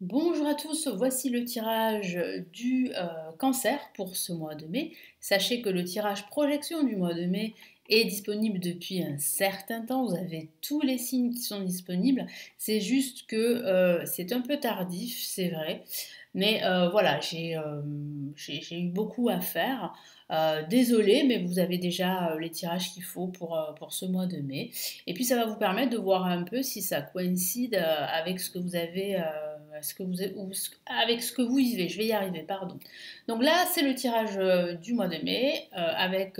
Bonjour à tous, voici le tirage du cancer pour ce mois de mai. Sachez que le tirage projection du mois de mai est disponible depuis un certain temps. Vous avez tous les signes qui sont disponibles. C'est juste que c'est un peu tardif, c'est vrai. Mais voilà, j'ai eu beaucoup à faire. Désolée, mais vous avez déjà les tirages qu'il faut pour ce mois de mai. Et puis ça va vous permettre de voir un peu si ça coïncide avec ce que vous avez, avec ce que vous vivez. Je vais y arriver, pardon. Donc là, c'est le tirage du mois de mai avec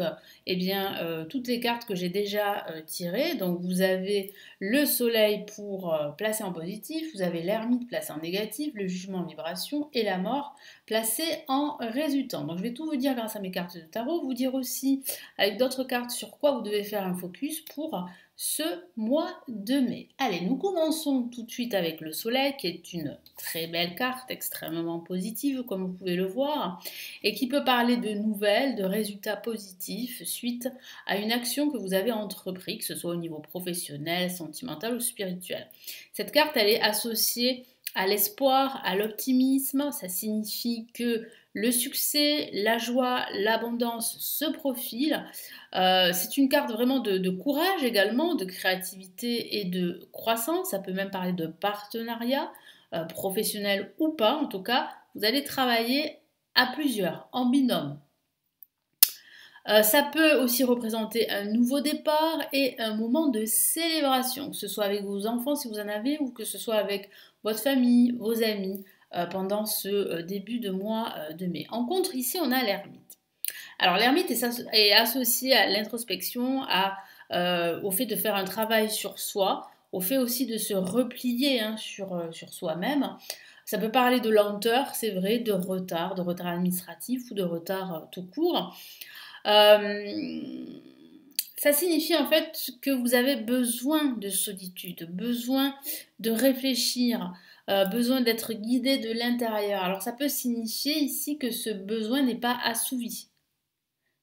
eh bien, toutes les cartes que j'ai déjà tirées. Donc vous avez le soleil pour placer en positif, vous avez l'ermite placé en négatif, le jugement en vibration et la mort placée en résultant. Donc je vais tout vous dire grâce à mes cartes de tarot, vous dire aussi avec d'autres cartes sur quoi vous devez faire un focus pour ce mois de mai. Allez, nous commençons tout de suite avec le soleil qui est une très belle carte, extrêmement positive comme vous pouvez le voir, et qui peut parler de nouvelles, de résultats positifs suite à une action que vous avez entreprise, que ce soit au niveau professionnel, sentimental ou spirituel. Cette carte, elle est associée à l'espoir, à l'optimisme, ça signifie que le succès, la joie, l'abondance se profilent. C'est une carte vraiment de courage également, de créativité et de croissance. Ça peut même parler de partenariat, professionnel ou pas. En tout cas, vous allez travailler à plusieurs, en binôme. Ça peut aussi représenter un nouveau départ et un moment de célébration, que ce soit avec vos enfants si vous en avez, ou que ce soit avec votre famille, vos amis, pendant ce début de mois de mai. En contre, ici, on a l'ermite. Alors, l'ermite est associé à l'introspection, au fait de faire un travail sur soi, au fait aussi de se replier sur soi-même. Ça peut parler de lenteur, c'est vrai, de retard administratif ou de retard tout court. Euh, Ça signifie en fait que vous avez besoin de solitude, besoin de réfléchir, besoin d'être guidé de l'intérieur. Alors ça peut signifier ici que ce besoin n'est pas assouvi.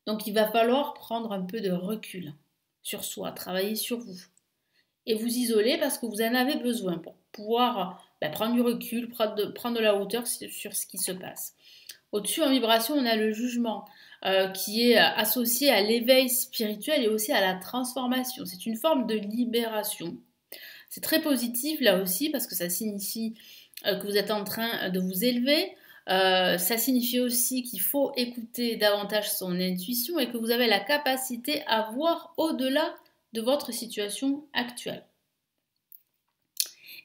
Donc il va falloir prendre un peu de recul sur soi, travailler sur vous et vous isoler parce que vous en avez besoin pour pouvoir prendre du recul, prendre de la hauteur sur ce qui se passe. Au-dessus, en vibration, on a le jugement qui est associé à l'éveil spirituel et aussi à la transformation. C'est une forme de libération. C'est très positif là aussi parce que ça signifie que vous êtes en train de vous élever. Ça signifie aussi qu'il faut écouter davantage son intuition et que vous avez la capacité à voir au-delà de votre situation actuelle.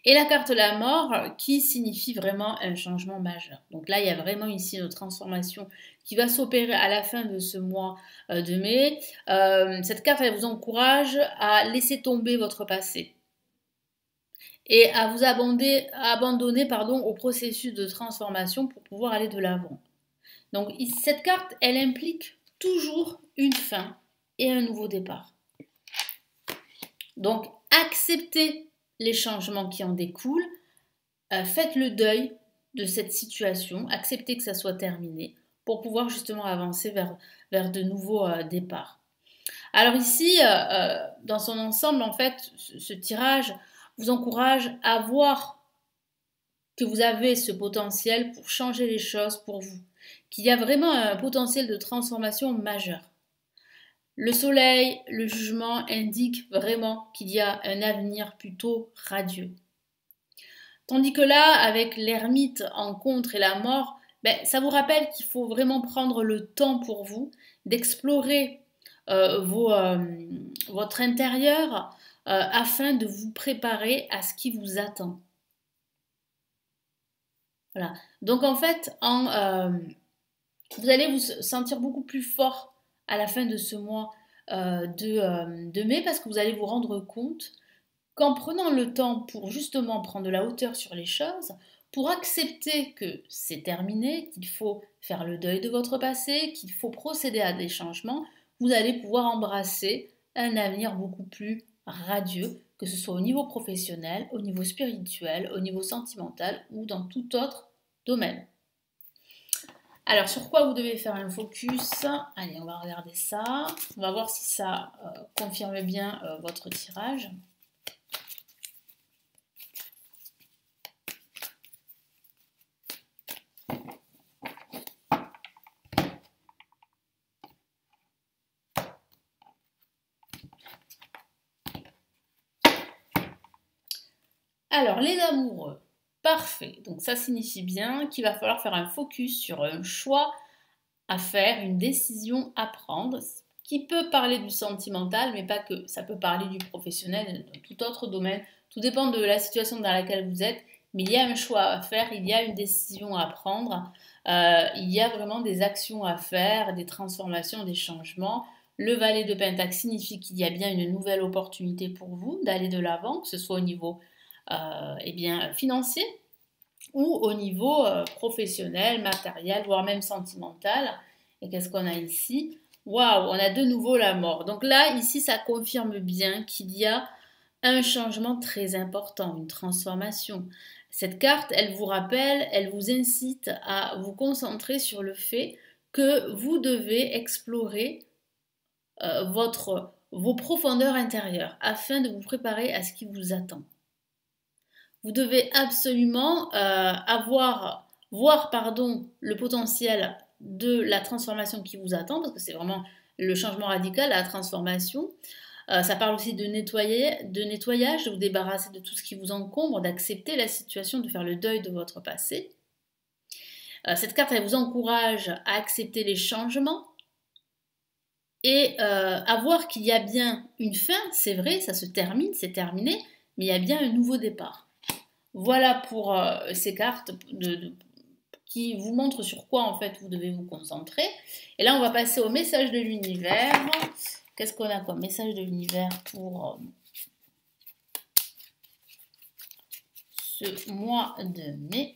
Et la carte de la mort qui signifie vraiment un changement majeur. Donc là, il y a vraiment ici une transformation qui va s'opérer à la fin de ce mois de mai. Cette carte, elle vous encourage à laisser tomber votre passé et à vous abandonner au processus de transformation pour pouvoir aller de l'avant. Donc cette carte, elle implique toujours une fin et un nouveau départ. Donc acceptez les changements qui en découlent, faites le deuil de cette situation, acceptez que ça soit terminé pour pouvoir justement avancer vers de nouveaux départs. Alors ici, dans son ensemble, en fait, ce tirage vous encourage à voir que vous avez ce potentiel pour changer les choses pour vous, qu'il y a vraiment un potentiel de transformation majeur. Le soleil, le jugement indiquent vraiment qu'il y a un avenir plutôt radieux. Tandis que là, avec l'ermite en contre et la mort, ça vous rappelle qu'il faut vraiment prendre le temps pour vous d'explorer votre intérieur afin de vous préparer à ce qui vous attend. Voilà. Donc en fait, vous allez vous sentir beaucoup plus fort à la fin de ce mois de mai parce que vous allez vous rendre compte qu'en prenant le temps pour justement prendre de la hauteur sur les choses, pour accepter que c'est terminé, qu'il faut faire le deuil de votre passé, qu'il faut procéder à des changements, vous allez pouvoir embrasser un avenir beaucoup plus radieux, que ce soit au niveau professionnel, au niveau spirituel, au niveau sentimental ou dans tout autre domaine. Alors, sur quoi vous devez faire un focus? Allez, on va regarder ça. On va voir si ça confirme bien votre tirage. Alors, les amoureux, parfait. Donc ça signifie bien qu'il va falloir faire un focus sur un choix à faire, une décision à prendre, qui peut parler du sentimental, mais pas que. Ça peut parler du professionnel, de tout autre domaine. Tout dépend de la situation dans laquelle vous êtes, mais il y a un choix à faire, il y a une décision à prendre, il y a vraiment des actions à faire, des transformations, des changements. Le valet de Pentacle signifie qu'il y a bien une nouvelle opportunité pour vous d'aller de l'avant, que ce soit au niveau eh bien, financier ou au niveau professionnel, matériel, voire même sentimental. Et qu'est-ce qu'on a ici? Waouh, on a de nouveau la mort. Donc là, ici, ça confirme bien qu'il y a un changement très important, une transformation. Cette carte, elle vous rappelle, elle vous incite à vous concentrer sur le fait que vous devez explorer vos profondeurs intérieures afin de vous préparer à ce qui vous attend. Vous devez absolument voir le potentiel de la transformation qui vous attend, parce que c'est vraiment le changement radical, la transformation. Ça parle aussi de nettoyage, de vous débarrasser de tout ce qui vous encombre, d'accepter la situation, de faire le deuil de votre passé. Cette carte, elle vous encourage à accepter les changements et à voir qu'il y a bien une fin, c'est vrai, ça se termine, c'est terminé, mais il y a bien un nouveau départ. Voilà pour ces cartes qui vous montrent sur quoi en fait vous devez vous concentrer. Et là, on va passer au message de l'univers. Qu'est-ce qu'on a comme message de l'univers pour ce mois de mai?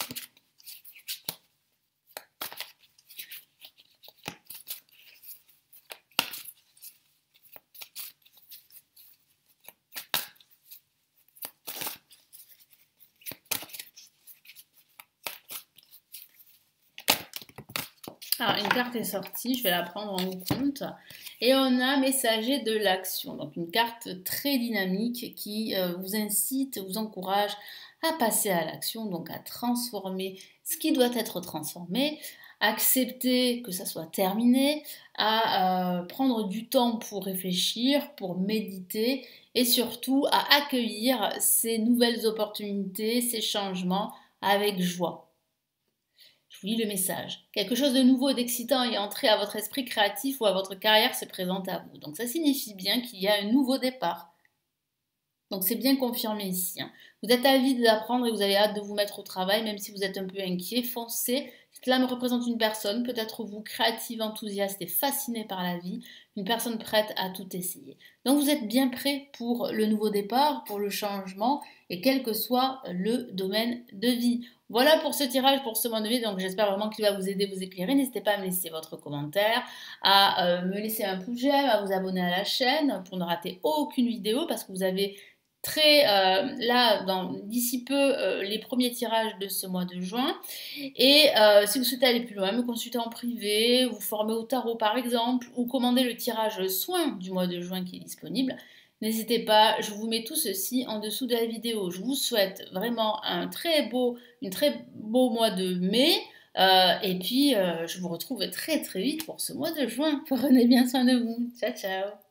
Alors, une carte est sortie, je vais la prendre en compte. Et on a messager de l'action. Donc, une carte très dynamique qui vous incite, vous encourage à passer à l'action, donc à transformer ce qui doit être transformé, accepter que ça soit terminé, à prendre du temps pour réfléchir, pour méditer et surtout à accueillir ces nouvelles opportunités, ces changements avec joie. Je vous lis le message. Quelque chose de nouveau, d'excitant est entré à votre esprit créatif ou à votre carrière se présente à vous. Donc ça signifie bien qu'il y a un nouveau départ. Donc c'est bien confirmé ici. Vous êtes avide d'apprendre et vous avez hâte de vous mettre au travail, même si vous êtes un peu inquiet, foncez. Cela me représente une personne, peut-être vous, créative, enthousiaste et fascinée par la vie, une personne prête à tout essayer. Donc vous êtes bien prêt pour le nouveau départ, pour le changement, et quel que soit le domaine de vie. Voilà pour ce tirage pour ce mois de mai, donc j'espère vraiment qu'il va vous aider, vous éclairer. N'hésitez pas à me laisser votre commentaire, à me laisser un pouce j'aime, à vous abonner à la chaîne pour ne rater aucune vidéo, parce que vous avez d'ici peu les premiers tirages de ce mois de juin. Et si vous souhaitez aller plus loin, me consulter en privé, vous former au tarot par exemple, ou commander le tirage soin du mois de juin qui est disponible, n'hésitez pas, je vous mets tout ceci en dessous de la vidéo. Je vous souhaite vraiment un très beau mois de mai. Et puis, je vous retrouve très très vite pour ce mois de juin. Prenez bien soin de vous. Ciao, ciao.